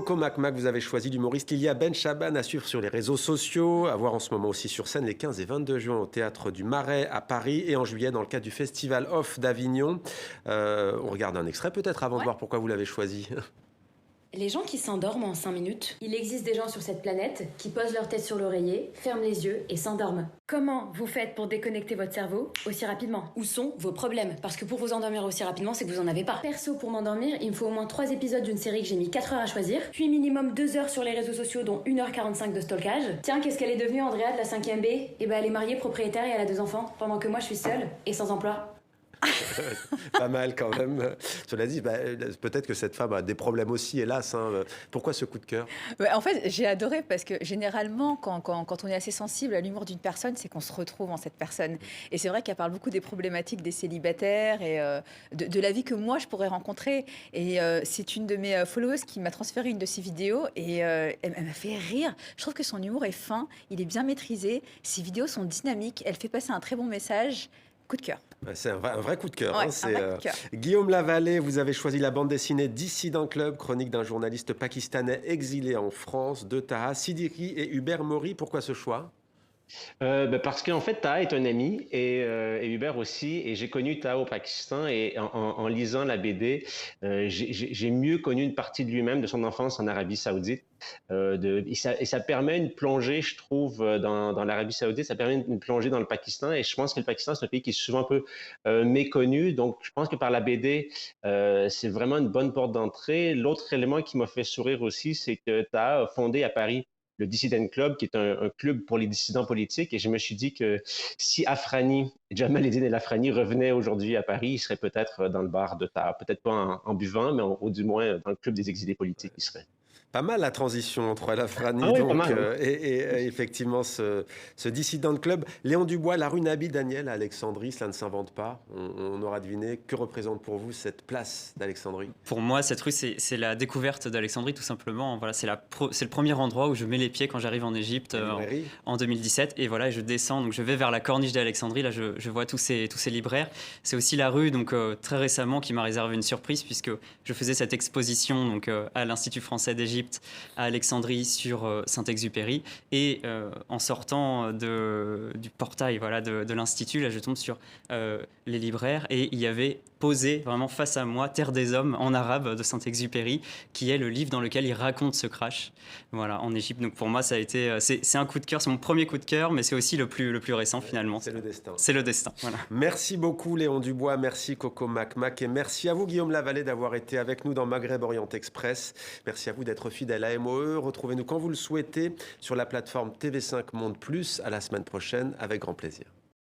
Coco Mac, vous avez choisi l'humoriste Lilia Benchaban à suivre sur les réseaux sociaux, à voir en ce moment aussi sur scène les 15 et 22 juin au Théâtre du Marais à Paris et en juillet dans le cadre du Festival Off d'Avignon. On regarde un extrait peut-être avant de Ouais. voir pourquoi vous l'avez choisi. Les gens qui s'endorment en 5 minutes, il existe des gens sur cette planète qui posent leur tête sur l'oreiller, ferment les yeux et s'endorment. Comment vous faites pour déconnecter votre cerveau aussi rapidement? Où sont vos problèmes? Parce que pour vous endormir aussi rapidement, c'est que vous en avez pas. Perso, pour m'endormir, il me faut au moins 3 épisodes d'une série que j'ai mis 4 heures à choisir, puis minimum 2 heures sur les réseaux sociaux dont 1h45 de stalkage. Tiens, qu'est-ce qu'elle est devenue Andrea de la 5e B? Eh ben elle est mariée, propriétaire et elle a 2 enfants, pendant que moi je suis seule et sans emploi. Pas mal quand même. Cela dit, peut-être que cette femme a des problèmes aussi, hélas. Pourquoi ce coup de cœur? Ouais, en fait, j'ai adoré parce que généralement, quand on est assez sensible à l'humour d'une personne, c'est qu'on se retrouve en cette personne. Et c'est vrai qu'elle parle beaucoup des problématiques des célibataires et de la vie que moi, je pourrais rencontrer. Et c'est une de mes followers qui m'a transféré une de ses vidéos et elle m'a fait rire. Je trouve que son humour est fin, il est bien maîtrisé, ses vidéos sont dynamiques, elle fait passer un très bon message. Coup de cœur. C'est un vrai coup de cœur. Ouais, un C'est, vrai coup de cœur. Guillaume Lavallée, vous avez choisi la bande dessinée Dissident Club, chronique d'un journaliste pakistanais exilé en France, de Taha Siddiqui et Hubert Maury. Pourquoi ce choix? Parce qu'en fait, Taha est un ami et Hubert aussi. Et j'ai connu Taha au Pakistan et en lisant la BD, j'ai mieux connu une partie de lui-même, de son enfance en Arabie Saoudite. Et ça permet une plongée, je trouve, dans l'Arabie Saoudite. Ça permet une plongée dans le Pakistan. Et je pense que le Pakistan, c'est un pays qui est souvent un peu méconnu. Donc, je pense que par la BD, c'est vraiment une bonne porte d'entrée. L'autre élément qui m'a fait sourire aussi, c'est que Taha a fondé à Paris le Dissident Club, qui est un club pour les dissidents politiques. Et je me suis dit que si Afrani, Jamal Eddine El Afrani revenait aujourd'hui à Paris, il serait peut-être dans le bar de Taha. Peut-être pas en buvant, mais au du moins dans le club des exilés politiques, il serait. Pas mal la transition entre El Ah Afrani oui, pas donc, mal, oui. et effectivement ce Dissident Club. Léon Dubois, la rue Nabi Daniel à Alexandrie, cela ne s'invente pas. On aura deviné. Que représente pour vous cette place d'Alexandrie? Pour moi, cette rue, c'est la découverte d'Alexandrie, tout simplement. Voilà, c'est le premier endroit où je mets les pieds quand j'arrive en Égypte La librairie? en 2017. Et voilà, je descends, donc je vais vers la corniche d'Alexandrie. Là, je vois tous ces libraires. C'est aussi la rue, donc très récemment, qui m'a réservé une surprise, puisque je faisais cette exposition donc, à l'Institut français d'Égypte, à Alexandrie, sur Saint-Exupéry. Et en sortant du portail voilà, de l'Institut, là, je tombe sur les libraires. Et il y avait posé vraiment face à moi Terre des Hommes en arabe de Saint-Exupéry, qui est le livre dans lequel il raconte ce crash voilà, en Égypte. Donc pour moi, ça a été, c'est un coup de cœur, c'est mon premier coup de cœur, mais c'est aussi le plus récent finalement. C'est le destin. C'est le destin. Voilà. Merci beaucoup Léon Dubois, merci Coco Mac et merci à vous Guillaume Lavallée d'avoir été avec nous dans Maghreb Orient Express. Merci à vous d'être fidèle à MOE. Retrouvez-nous quand vous le souhaitez sur la plateforme TV5 Monde Plus. À la semaine prochaine avec grand plaisir.